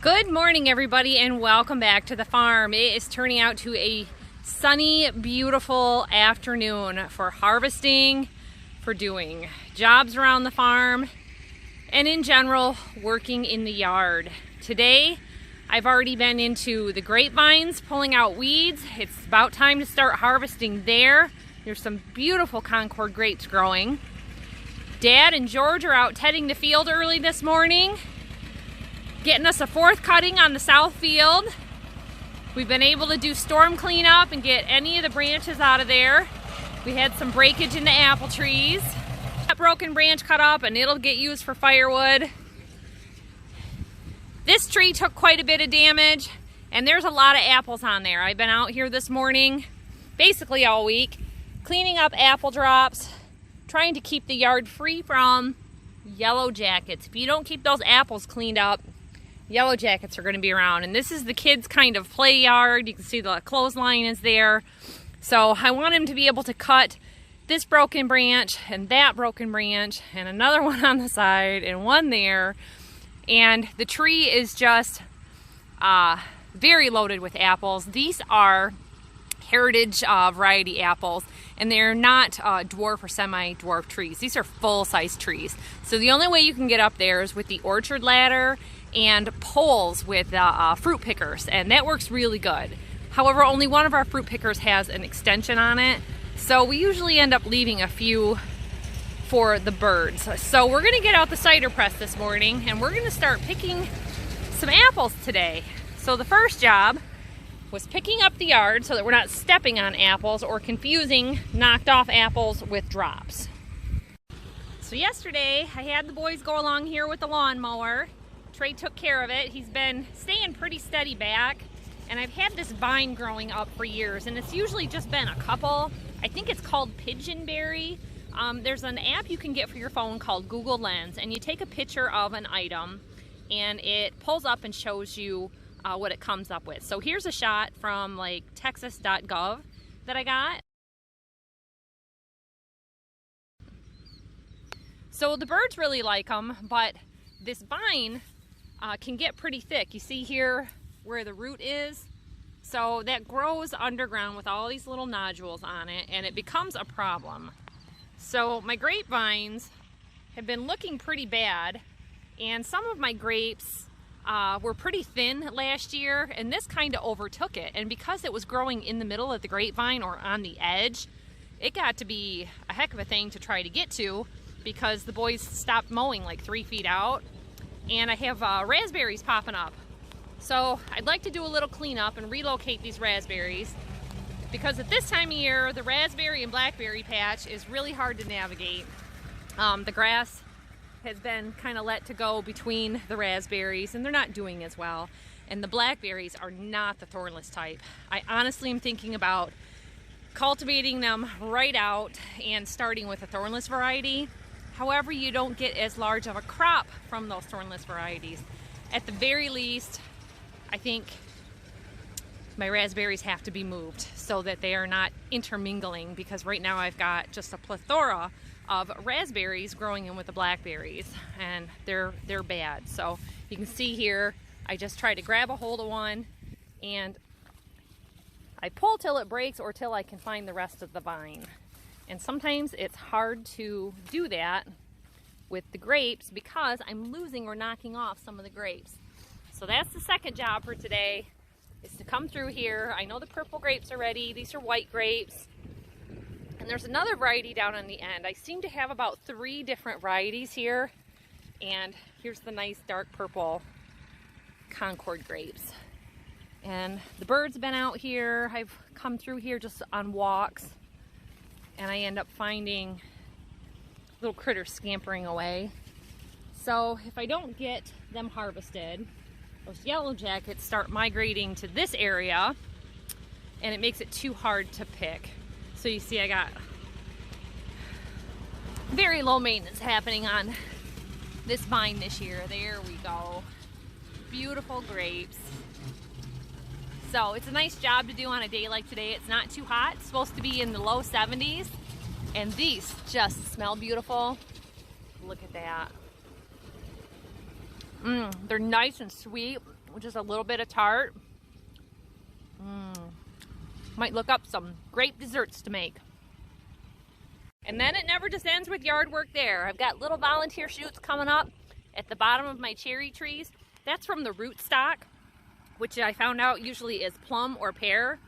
Good morning, everybody, and welcome back to the farm. It is turning out to a sunny, beautiful afternoon for harvesting, for doing jobs around the farm, and in general, working in the yard. Today, I've already been into the grapevines, pulling out weeds. It's about time to start harvesting there. There's some beautiful Concord grapes growing. Dad and George are out tedding the field early this morning, getting us a fourth cutting on the south field. We've been able to do storm cleanup and get any of the branches out of there. We had some breakage in the apple trees. That broken branch cut up and it'll get used for firewood. This tree took quite a bit of damage and there's a lot of apples on there. I've been out here this morning, basically all week, cleaning up apple drops, trying to keep the yard free from yellow jackets. If you don't keep those apples cleaned up, yellow jackets are going to be around. And this is the kids' kind of play yard. You can see the clothesline is there. So I want him to be able to cut this broken branch and that broken branch and another one on the side and one there. And the tree is just very loaded with apples. These are heritage variety apples, and they're not dwarf or semi-dwarf trees. These are full-size trees. So the only way you can get up there is with the orchard ladder and poles with fruit pickers, and that works really good. However, only one of our fruit pickers has an extension on it, so we usually end up leaving a few for the birds. So we're gonna get out the cider press this morning and we're gonna start picking some apples today. So the first job was picking up the yard so that we're not stepping on apples or confusing knocked off apples with drops. So yesterday I had the boys go along here with the lawnmower. Trey took care of it. He's been staying pretty steady back, and I've had this vine growing up for years, and it's usually just been a couple. I think it's called pigeonberry. There's an app you can get for your phone called Google Lens, and you take a picture of an item and it pulls up and shows you what it comes up with. So here's a shot from like texas.gov that I got. So the birds really like them, but this vine can get pretty thick. You see here where the root is? So that grows underground with all these little nodules on it, and it becomes a problem. So my grapevines have been looking pretty bad, and some of my grapes were pretty thin last year, and this kind of overtook it. And because it was growing in the middle of the grapevine or on the edge, it got to be a heck of a thing to try to get to, because the boys stopped mowing like 3 feet out. And I have raspberries popping up. So I'd like to do a little cleanup and relocate these raspberries, because at this time of year, the raspberry and blackberry patch is really hard to navigate. The grass has been kind of let to go between the raspberries, and they're not doing as well. And the blackberries are not the thornless type. I honestly am thinking about cultivating them right out and starting with a thornless variety. However, you don't get as large of a crop from those thornless varieties. At the very least, I think my raspberries have to be moved so that they are not intermingling, because right now I've got just a plethora of raspberries growing in with the blackberries, and they're bad. So you can see here, I just try to grab a hold of one and I pull till it breaks or till I can find the rest of the vine. And sometimes it's hard to do that with the grapes because I'm losing or knocking off some of the grapes. So that's the second job for today, is to come through here. I know the purple grapes are ready. These are white grapes. And there's another variety down on the end. I seem to have about 3 different varieties here. And here's the nice dark purple Concord grapes. And the birds have been out here. I've come through here just on walks, and I end up finding little critters scampering away. So if I don't get them harvested, those yellow jackets start migrating to this area, and it makes it too hard to pick. So you see I got very low maintenance happening on this vine this year. There we go. Beautiful grapes. So it's a nice job to do on a day like today. It's not too hot. It's supposed to be in the low 70s. And these just smell beautiful. Look at that. They're nice and sweet. with just a little bit of tart. Might look up some grape desserts to make. And then it never just ends with yard work there. I've got little volunteer shoots coming up at the bottom of my cherry trees. That's from the rootstock, which I found out usually is plum or pear.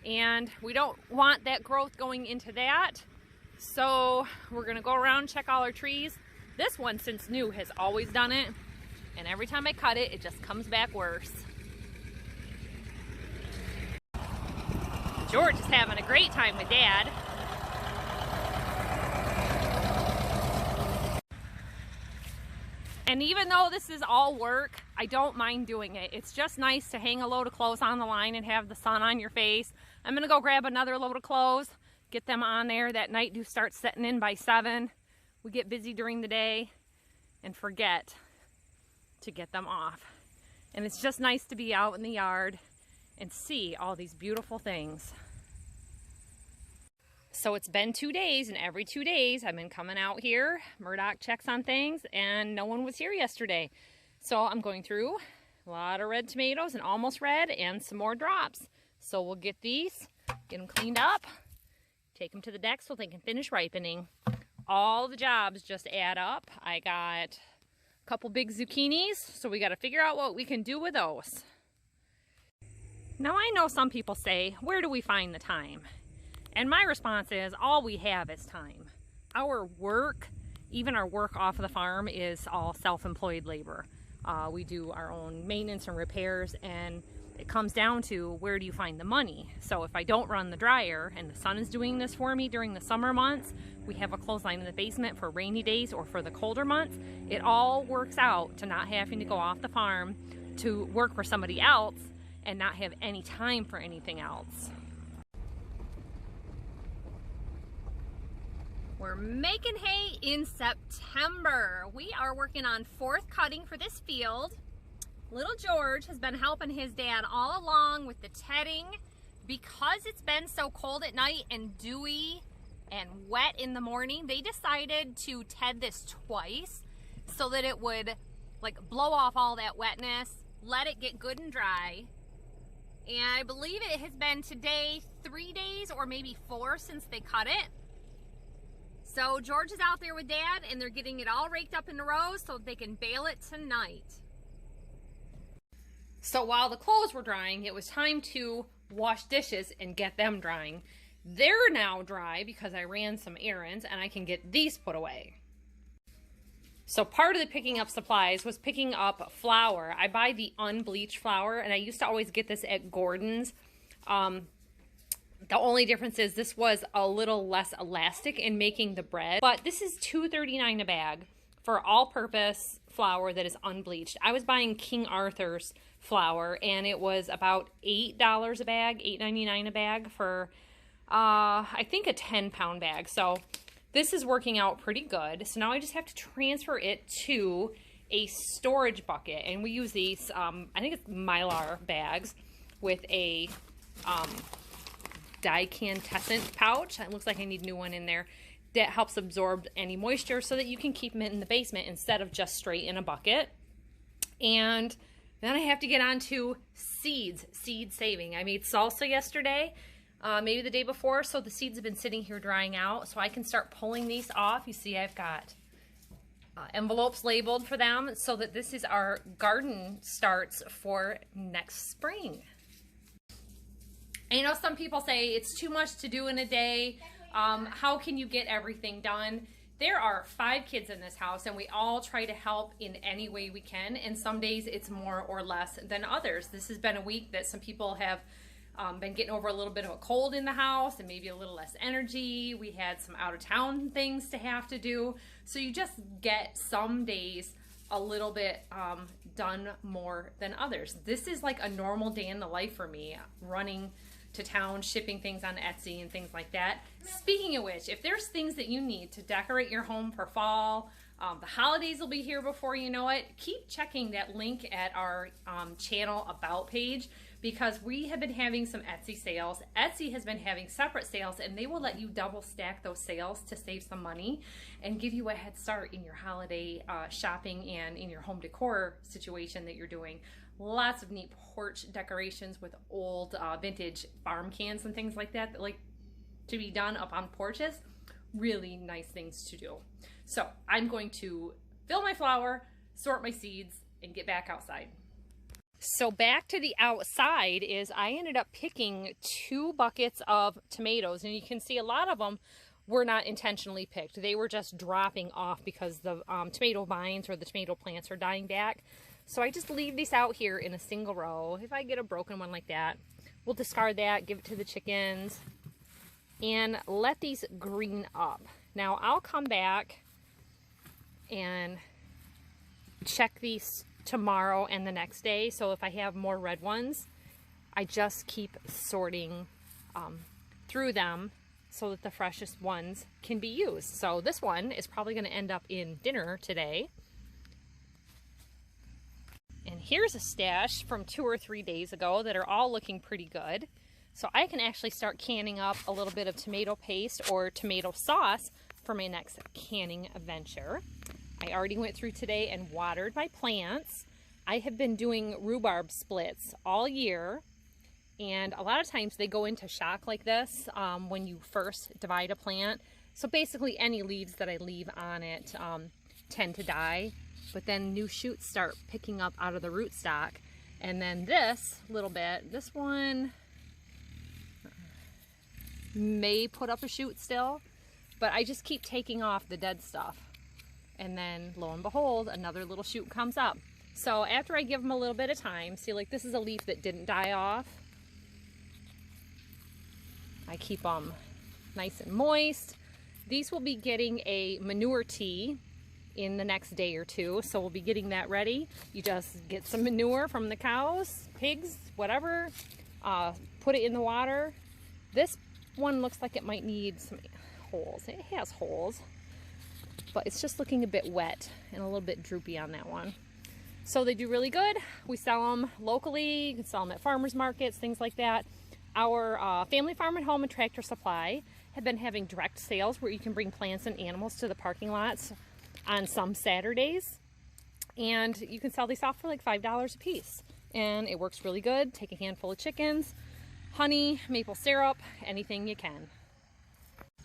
And we don't want that growth going into that. So we're gonna go around and check all our trees. This one, since new, has always done it. And every time I cut it, it just comes back worse. George is having a great time with Dad. And even though this is all work, I don't mind doing it. It's just nice to hang a load of clothes on the line and have the sun on your face. I'm gonna go grab another load of clothes, get them on there. That night dew starts setting in by 7. We get busy during the day and forget to get them off. And it's just nice to be out in the yard and see all these beautiful things. So it's been 2 days, and every 2 days I've been coming out here. Murdoch checks on things, and no one was here yesterday. So I'm going through a lot of red tomatoes and almost red and some more drops. So we'll get these, get them cleaned up, take them to the deck so they can finish ripening. All the jobs just add up. I got a couple big zucchinis, so we got to figure out what we can do with those. Now I know some people say, where do we find the time? And my response is, all we have is time. Our work, even our work off of the farm, is all self-employed labor. We do our own maintenance and repairs, and it comes down to, where do you find the money? So if I don't run the dryer, and the sun is doing this for me during the summer months, we have a clothesline in the basement for rainy days or for the colder months, it all works out to not having to go off the farm to work for somebody else and not have any time for anything else. We're making hay in September. We are working on 4th cutting for this field. Little George has been helping his dad all along with the tedding. Because it's been so cold at night and dewy and wet in the morning, they decided to ted this twice so that it would like blow off all that wetness, let it get good and dry. And I believe it has been today 3 days or maybe 4 since they cut it. So George is out there with Dad, and they're getting it all raked up into rows so they can bale it tonight. So while the clothes were drying, it was time to wash dishes and get them drying. They're now dry because I ran some errands, and I can get these put away. So part of the picking up supplies was picking up flour. I buy the unbleached flour, and I used to always get this at Gordon's. The only difference is this was a little less elastic in making the bread, but this is $2.39 a bag for all-purpose flour that is unbleached. I was buying King Arthur's flour, and it was about $8 a bag, $8.99 a bag for, I think, a 10-pound bag. So this is working out pretty good. So now I just have to transfer it to a storage bucket, and we use these, I think it's Mylar bags with a decantescent pouch. It looks like I need a new one in there that helps absorb any moisture so that you can keep them in the basement instead of just straight in a bucket. And then I have to get on to seed saving. I made salsa yesterday, maybe the day before, so the seeds have been sitting here drying out, so I can start pulling these off. You see I've got envelopes labeled for them so that this is our garden starts for next spring. And you know, some people say it's too much to do in a day. How can you get everything done? There are 5 kids in this house, and we all try to help in any way we can. And some days it's more or less than others. This has been a week that some people have been getting over a little bit of a cold in the house and maybe a little less energy. We had some out-of-town things to have to do. So you just get some days a little bit done more than others. This is like a normal day in the life for me, running to town, shipping things on Etsy and things like that. Speaking of which, if there's things that you need to decorate your home for fall, the holidays will be here before you know it, keep checking that link at our channel about page, because we have been having some Etsy sales. Etsy has been having separate sales, and they will let you double stack those sales to save some money and give you a head start in your holiday shopping and in your home decor situation that you're doing. Lots of neat porch decorations with old vintage farm cans and things like that like to be done up on porches. Really nice things to do. So I'm going to fill my flour, sort my seeds, and get back outside. So back to the outside is I ended up picking 2 buckets of tomatoes, and you can see a lot of them were not intentionally picked. They were just dropping off because the tomato vines or the tomato plants are dying back. So I just leave these out here in a single row. If I get a broken one like that, we'll discard that, give it to the chickens, and let these green up. Now I'll come back and check these tomorrow and the next day. So if I have more red ones, I just keep sorting through them so that the freshest ones can be used. So this one is probably going to end up in dinner today. And here's a stash from 2 or 3 days ago that are all looking pretty good. So I can actually start canning up a little bit of tomato paste or tomato sauce for my next canning venture. I already went through today and watered my plants. I have been doing rhubarb splits all year, and a lot of times they go into shock like this when you first divide a plant. So basically any leaves that I leave on it tend to die, but then new shoots start picking up out of the rootstock. And then this little bit, this one may put up a shoot still, but I just keep taking off the dead stuff. And then lo and behold, another little shoot comes up. So after I give them a little bit of time, see, like this is a leaf that didn't die off. I keep them nice and moist. These will be getting a manure tea in the next day or 2. So we'll be getting that ready. You just get some manure from the cows, pigs, whatever, put it in the water. This one looks like it might need some holes. It has holes, but it's just looking a bit wet and a little bit droopy on that one. So they do really good. We sell them locally. You can sell them at farmers markets, things like that. Our Family Farm and Home and Tractor Supply have been having direct sales where you can bring plants and animals to the parking lots on some Saturdays. And you can sell these off for like $5 a piece. And it works really good. Take a handful of chickens, honey, maple syrup, anything you can.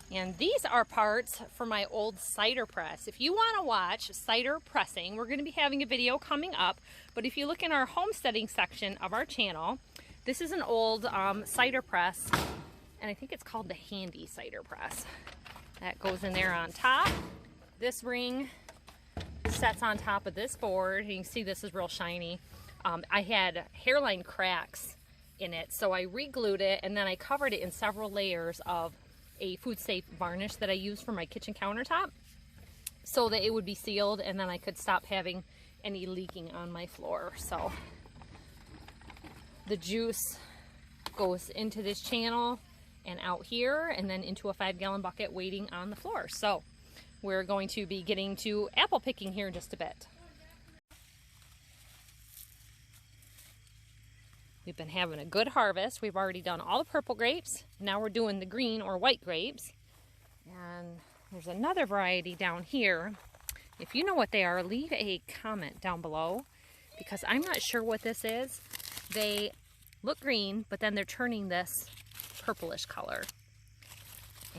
And these are parts for my old cider press. If you want to watch cider pressing, we're going to be having a video coming up. But if you look in our homesteading section of our channel, this is an old cider press, and I think it's called the Handy Cider Press. That goes in there on top. This ring sets on top of this board. You can see this is real shiny. I had hairline cracks in it, so I re-glued it, and then I covered it in several layers of a food safe varnish that I use for my kitchen countertop so that it would be sealed, and then I could stop having any leaking on my floor. So the juice goes into this channel and out here and then into a 5-gallon bucket waiting on the floor. So we're going to be getting to apple picking here in just a bit. We've been having a good harvest. We've already done all the purple grapes. Now we're doing the green or white grapes. And there's another variety down here. If you know what they are, leave a comment down below, because I'm not sure what this is. They look green, but then they're turning this purplish color.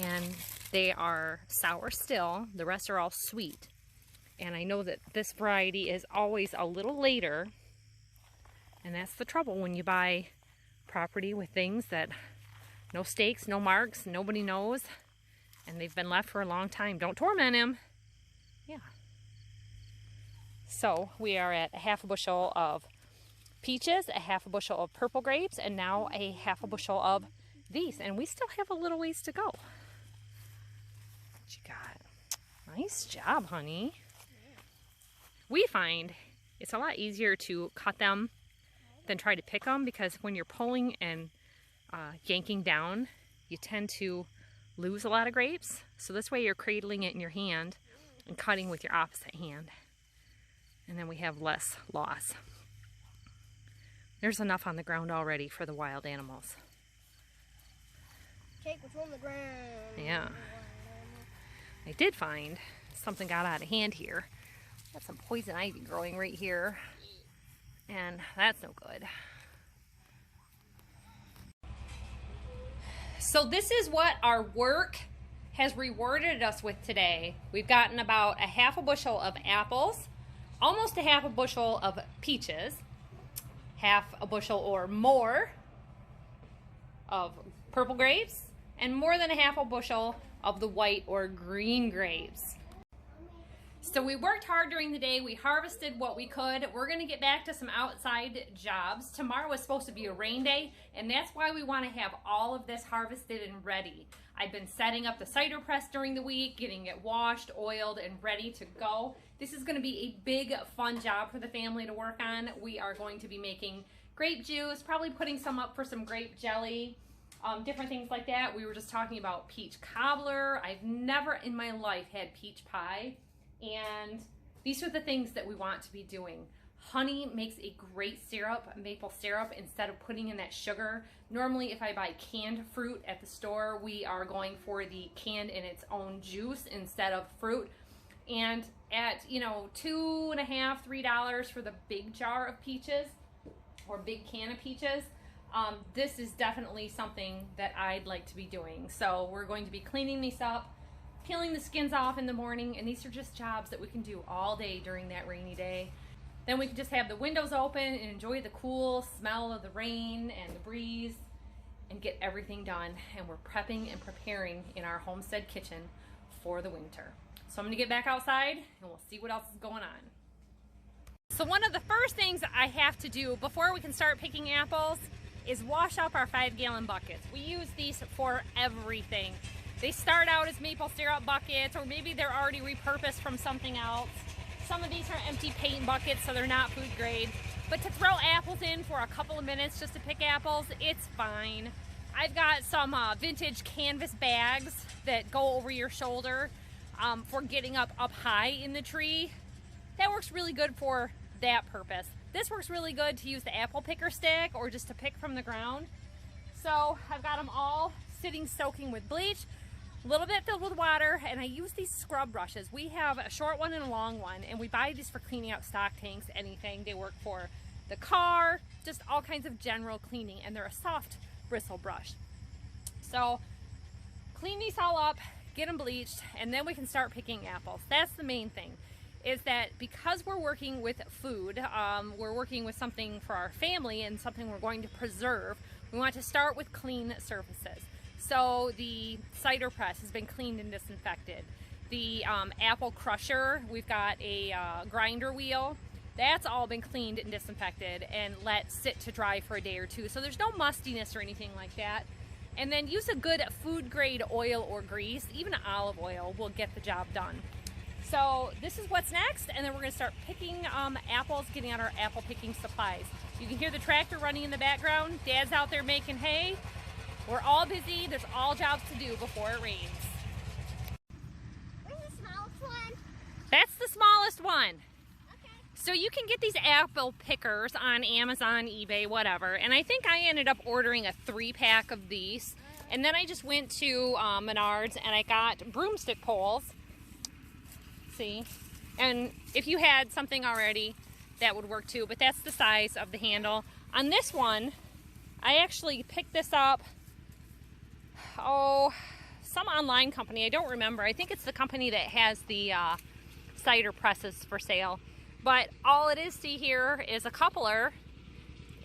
And they are sour still. The rest are all sweet. And I know that this variety is always a little later. And that's the trouble when you buy property with things that no stakes, no marks, nobody knows, and they've been left for a long time. Don't torment him. Yeah. So we are at a half a bushel of peaches, a half a bushel of purple grapes, and now a half a bushel of these. And we still have a little ways to go. What you got? Nice job, honey. We find it's a lot easier to cut them than try to pick them, because when you're pulling and yanking down, you tend to lose a lot of grapes. So this way you're cradling it in your hand and cutting with your opposite hand. And then we have less loss. There's enough on the ground already for the wild animals. Cake was on the ground. Yeah. I did find something got out of hand here. Got some poison ivy growing right here. And that's no good. So this is what our work has rewarded us with today. We've gotten about a half a bushel of apples, almost a half a bushel of peaches, half a bushel or more of purple grapes, and more than a half a bushel of the white or green grapes. So we worked hard during the day. We harvested what we could. We're going to get back to some outside jobs. Tomorrow is supposed to be a rain day, and that's why we want to have all of this harvested and ready. I've been setting up the cider press during the week, getting it washed, oiled, and ready to go. This is going to be a big, fun job for the family to work on. We are going to be making grape juice, probably putting some up for some grape jelly, different things like that. We were just talking about peach cobbler. I've never in my life had peach pie. And these are the things that we want to be doing. Honey makes a great syrup, maple syrup, instead of putting in that sugar. Normally, if I buy canned fruit at the store, we are going for the canned in its own juice instead of fruit. And at, $2.50, $3 for the big jar of peaches or big can of peaches, this is definitely something that I'd like to be doing. So we're going to be cleaning these up, peeling the skins off in the morning, and these are just jobs that we can do all day during that rainy day. Then we can just have the windows open and enjoy the cool smell of the rain and the breeze and get everything done. And we're prepping and preparing in our homestead kitchen for the winter. So I'm gonna get back outside and we'll see what else is going on. So one of the first things I have to do before we can start picking apples is wash up our 5-gallon buckets. We use these for everything. They start out as maple syrup buckets, or maybe they're already repurposed from something else. Some of these are empty paint buckets, so they're not food grade. But to throw apples in for a couple of minutes just to pick apples, it's fine. I've got some vintage canvas bags that go over your shoulder for getting up high in the tree. That works really good for that purpose. This works really good to use the apple picker stick or just to pick from the ground. So I've got them all sitting soaking with bleach, a little bit filled with water, and I use these scrub brushes. We have a short one and a long one, and we buy these for cleaning out stock tanks, anything. They work for the car, just all kinds of general cleaning, and they're a soft bristle brush. So clean these all up, get them bleached, and then we can start picking apples. That's the main thing, is that because we're working with food, we're working with something for our family and something we're going to preserve, we want to start with clean surfaces. So the cider press has been cleaned and disinfected. The apple crusher, we've got a grinder wheel. That's all been cleaned and disinfected and let sit to dry for a day or two. So there's no mustiness or anything like that. And then use a good food grade oil or grease, even olive oil will get the job done. So this is what's next, and then we're gonna start picking apples, getting out our apple picking supplies. You can hear the tractor running in the background. Dad's out there making hay. We're all busy. There's all jobs to do before it rains. Where's the smallest one? That's the smallest one. Okay. So you can get these apple pickers on Amazon, eBay, whatever. And I think I ended up ordering a 3-pack of these. And then I just went to Menards and I got broomstick poles. See? And if you had something already, that would work too. But that's the size of the handle. On this one, I actually picked this up. Some online company, I don't remember. I think it's the company that has the cider presses for sale. But all it is, see here, is a coupler,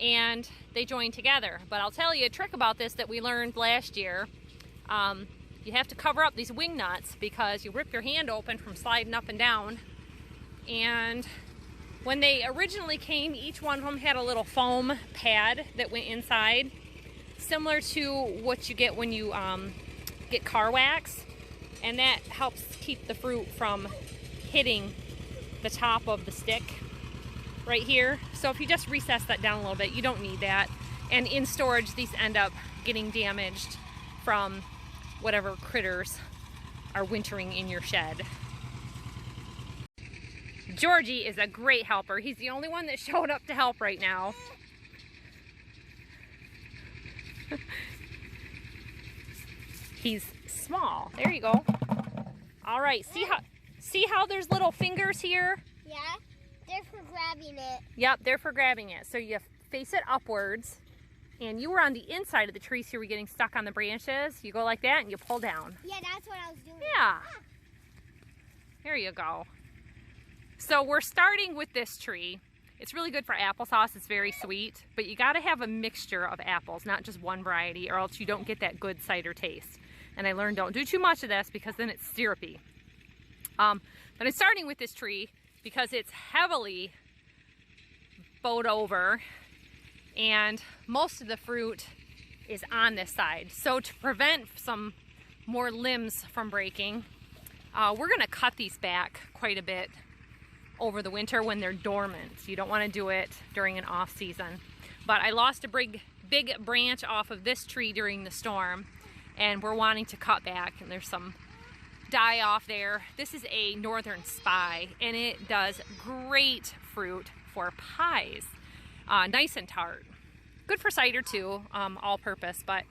and they join together. But I'll tell you a trick about this that we learned last year. You have to cover up these wing nuts because you rip your hand open from sliding up and down. And when they originally came, each one of them had a little foam pad that went inside, similar to what you get when you get car wax, and that helps keep the fruit from hitting the top of the stick right here. So if you just recess that down a little bit, you don't need that. And in storage, these end up getting damaged from whatever critters are wintering in your shed. Georgie is a great helper. He's the only one that showed up to help right now. He's small. There you go. All right, see how there's little fingers here? Yeah, they're for grabbing it. Yep, they're for grabbing it. So you face it upwards, and you were on the inside of the tree, so you were getting stuck on the branches. You go like that and you pull down. Yeah, that's what I was doing. Yeah. There you go. So we're starting with this tree. It's really good for applesauce. It's very sweet, but you gotta have a mixture of apples, not just one variety, or else you don't get that good cider taste. And I learned don't do too much of this because then it's syrupy. But I'm starting with this tree because it's heavily bowed over and most of the fruit is on this side. So to prevent some more limbs from breaking, we're gonna cut these back quite a bit over the winter when they're dormant. You don't wanna do it during an off season. But I lost a big branch off of this tree during the storm, and we're wanting to cut back, and there's some die off there. This is a northern spy, and it does great fruit for pies. Nice and tart. Good for cider too, all purpose, but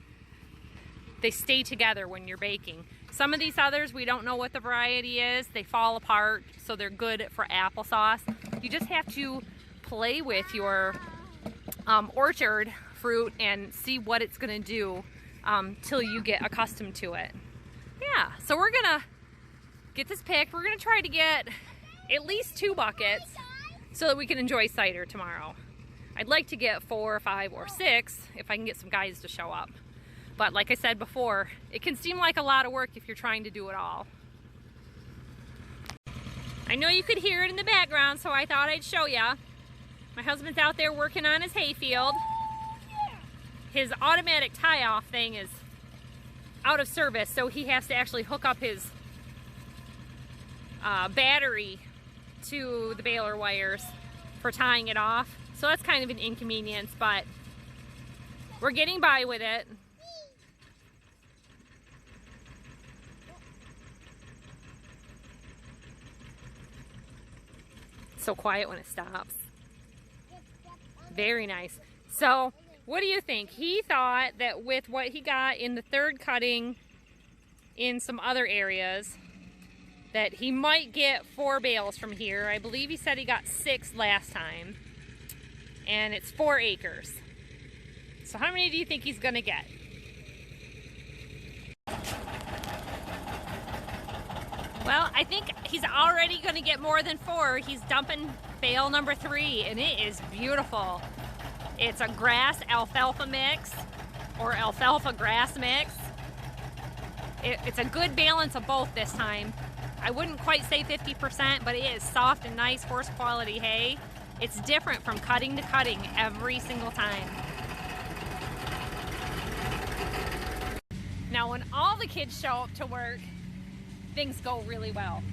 they stay together when you're baking. Some of these others, we don't know what the variety is. They fall apart, so they're good for applesauce. You just have to play with your orchard fruit and see what it's gonna do till you get accustomed to it. Yeah, so we're gonna get this picked. We're gonna try to get at least 2 buckets so that we can enjoy cider tomorrow. I'd like to get 4 or 5 or 6 if I can get some guys to show up. But like I said before, it can seem like a lot of work if you're trying to do it all. I know you could hear it in the background, so I thought I'd show ya. My husband's out there working on his hayfield. His automatic tie-off thing is out of service, so he has to actually hook up his battery to the baler wires for tying it off. So that's kind of an inconvenience, but we're getting by with it. So quiet when it stops. Very nice. So what do you think? He thought that with what he got in the third cutting in some other areas, that he might get 4 bales from here. I believe he said he got 6 last time. And it's 4 acres. So how many do you think he's gonna get? Well, I think he's already gonna get more than 4. He's dumping bale number 3, and it is beautiful. It's a grass alfalfa mix, or alfalfa grass mix. It's a good balance of both this time. I wouldn't quite say 50%, but it is soft and nice horse quality hay. It's different from cutting to cutting every single time. Now, when all the kids show up to work, things go really well.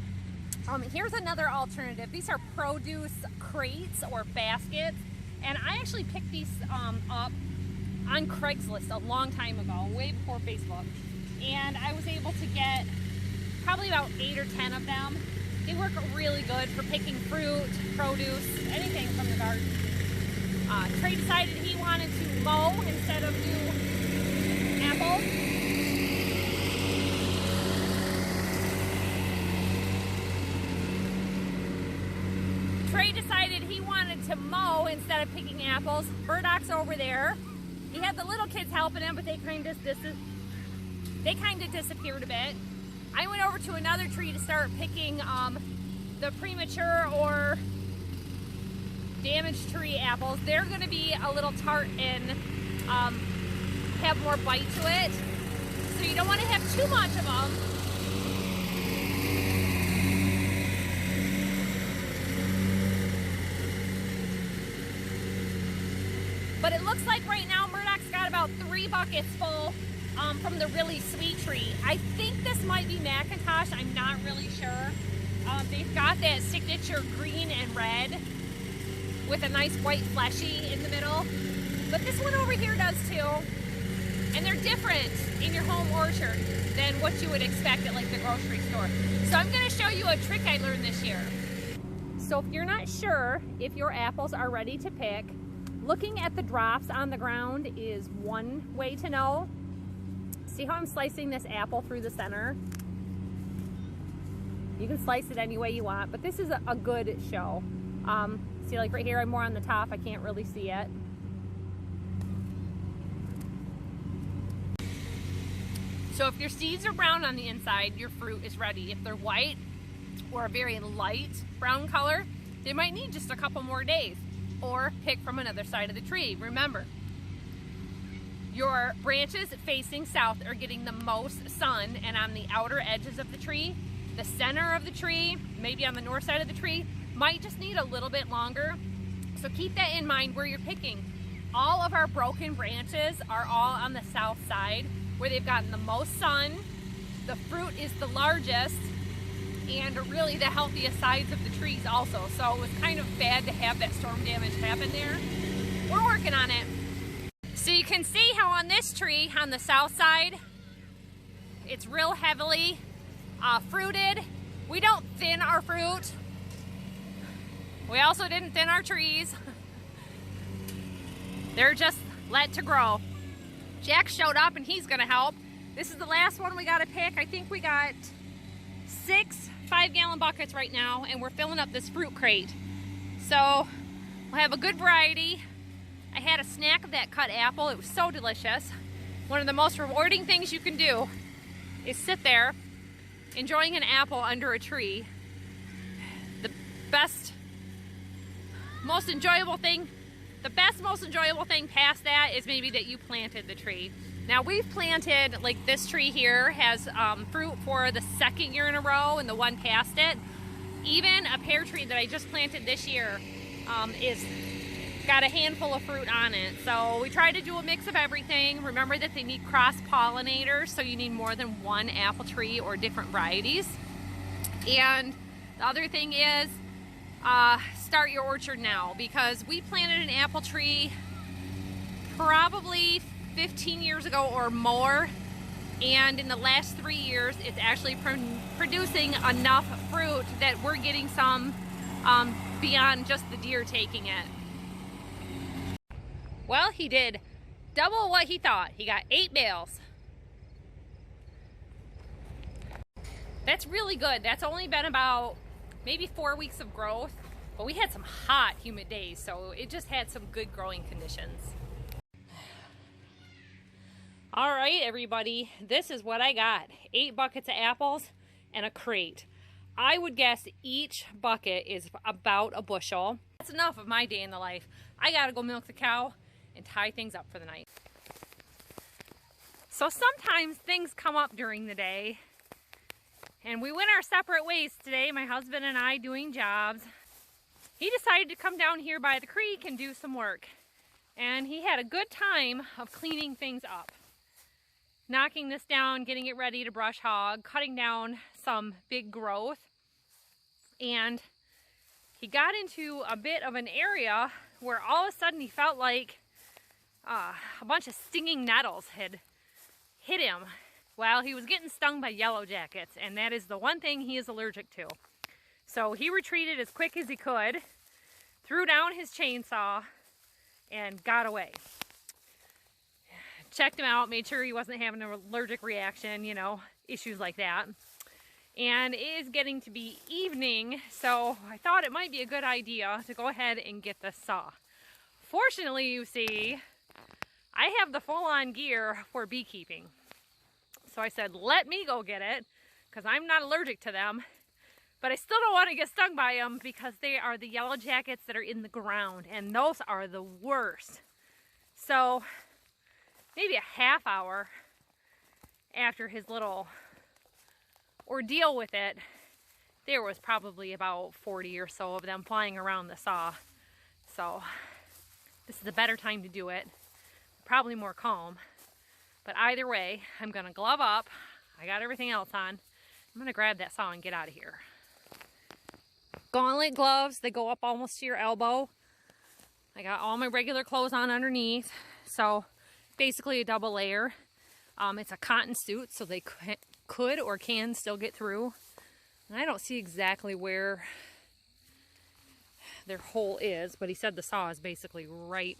Here's another alternative. These are produce crates or baskets, and I actually picked these up on Craigslist a long time ago, way before Facebook, and I was able to get probably about 8 or 10 of them. They work really good for picking fruit, produce, anything from the garden. Trey decided he wanted to mow instead of do apples. Trey decided he wanted to mow instead of picking apples. Burdoc's over there. He had the little kids helping him, but they kind of disappeared a bit. I went over to another tree to start picking the premature or damaged tree apples. They're going to be a little tart and have more bite to it. So you don't want to have too much of them. But it looks like right now Murdoch's got about 3 buckets full from the really sweet tree. I think this might be Macintosh. I'm not really sure. They've got that signature green and red with a nice white fleshy in the middle. But this one over here does too. And they're different in your home orchard than what you would expect at like the grocery store. So I'm going to show you a trick I learned this year. So if you're not sure if your apples are ready to pick, Looking at the drops on the ground is one way to know. See how I'm slicing this apple through the center? You can slice it any way you want, but this is a good show. See, like right here, I'm more on the top. I can't really see it. So if your seeds are brown on the inside, your fruit is ready. If they're white or a very light brown color, they might need just a couple more days, or pick from another side of the tree. Remember, your branches facing south are getting the most sun, and on the outer edges of the tree, the center of the tree, maybe on the north side of the tree, might just need a little bit longer. So keep that in mind where you're picking. All of our broken branches are all on the south side, where they've gotten the most sun, the fruit is the largest, and really the healthiest sides of the trees also. So it was kind of bad to have that storm damage happen there. We're working on it. So you can see how on this tree, on the south side, it's real heavily fruited. We don't thin our fruit. We also didn't thin our trees. They're just let to grow. Jack showed up and he's gonna help. This is the last one we gotta pick. I think we got 6 5-gallon buckets right now, and we're filling up this fruit crate. So we'll have a good variety. I had a snack of that cut apple. It was so delicious. One of the most rewarding things you can do is sit there enjoying an apple under a tree. The best, most enjoyable thing past that is maybe that you planted the tree. Now we've planted, like this tree here has fruit for the 2nd year in a row, and the one past it. Even a pear tree that I just planted this year is got a handful of fruit on it. So we try to do a mix of everything. Remember that they need cross-pollinators, so you need more than one apple tree or different varieties. And the other thing is, start your orchard now, because we planted an apple tree probably 15 years ago or more, and in the last 3 years it's actually producing enough fruit that we're getting some beyond just the deer taking it. Well, he did double what he thought. He got 8 bales. That's really good. That's only been about maybe 4 weeks of growth, but we had some hot, humid days, so it just had some good growing conditions. All right, everybody, this is what I got. 8 buckets of apples and a crate. I would guess each bucket is about a bushel. That's enough of my day in the life. I gotta go milk the cow and tie things up for the night. So sometimes things come up during the day, and we went our separate ways today, my husband and I doing jobs. He decided to come down here by the creek and do some work, and he had a good time of cleaning things up. Knocking this down, getting it ready to brush hog, cutting down some big growth, and he got into a bit of an area where all of a sudden he felt like a bunch of stinging nettles had hit him. Well, he was getting stung by yellow jackets, and that is the one thing he is allergic to. So he retreated as quick as he could, threw down his chainsaw, and got away. Checked him out, made sure he wasn't having an allergic reaction, you know, issues like that. And it is getting to be evening, so I thought it might be a good idea to go ahead and get the saw. Fortunately, you see, I have the full-on gear for beekeeping. So I said, let me go get it, because I'm not allergic to them. But I still don't want to get stung by them, because they are the yellow jackets that are in the ground, and those are the worst. So maybe a half hour after his little ordeal with it, there was probably about 40 or so of them flying around the saw. So this is a better time to do it. Probably more calm. But either way, I'm gonna glove up. I got everything else on. I'm gonna grab that saw and get out of here. Gauntlet gloves, they go up almost to your elbow. I got all my regular clothes on underneath. So basically a double layer. It's a cotton suit, so they could or can still get through. And I don't see exactly where their hole is, but he said the saw is basically right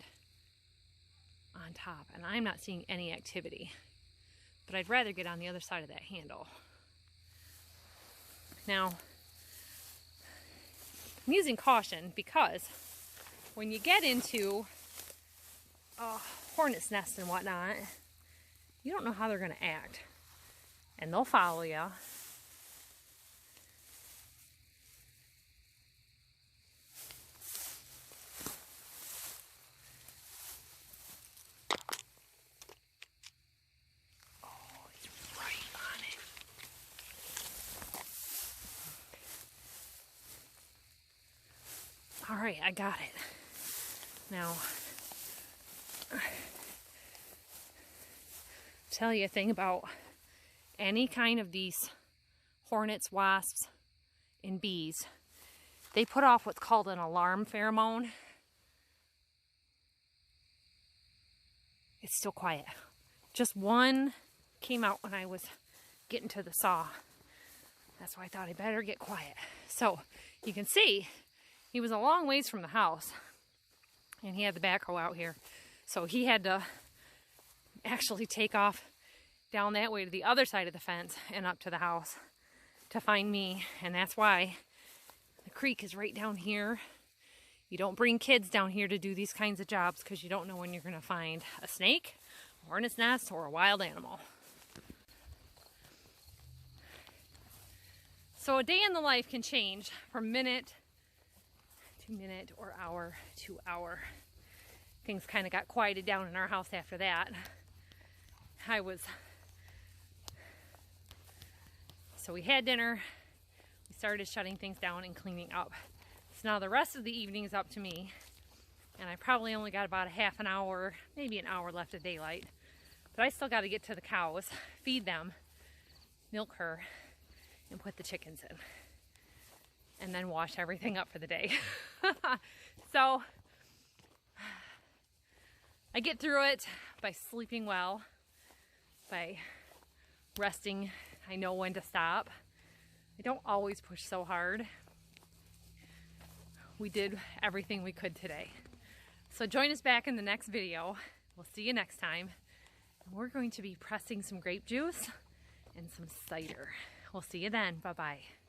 on top, and I'm not seeing any activity. But I'd rather get on the other side of that handle. Now, I'm using caution because when you get into hornet's nest and whatnot, you don't know how they're going to act. And they'll follow you. Oh, he's right on it. All right, I got it. Now, tell you a thing about any kind of these hornets, wasps, and bees. They put off what's called an alarm pheromone. It's still quiet. Just one came out when I was getting to the saw. That's why I thought I better get quiet. So you can see he was a long ways from the house, and he had the backhoe out here. So he had to actually take off down that way to the other side of the fence and up to the house to find me. And that's why the creek is right down here. You don't bring kids down here to do these kinds of jobs because you don't know when you're going to find a snake, a hornet's nest, or a wild animal. So a day in the life can change from minute to minute or hour to hour. Things kind of got quieted down in our house after that. So we had dinner, we started shutting things down and cleaning up. So now the rest of the evening is up to me, and I probably only got about a half an hour, maybe an hour left of daylight. But I still got to get to the cows, feed them, milk her, and put the chickens in. And then wash everything up for the day. So I get through it by sleeping well, by resting. I know when to stop. I don't always push so hard. We did everything we could today. So join us back in the next video. We'll see you next time. And we're going to be pressing some grape juice and some cider. We'll see you then. Bye-bye.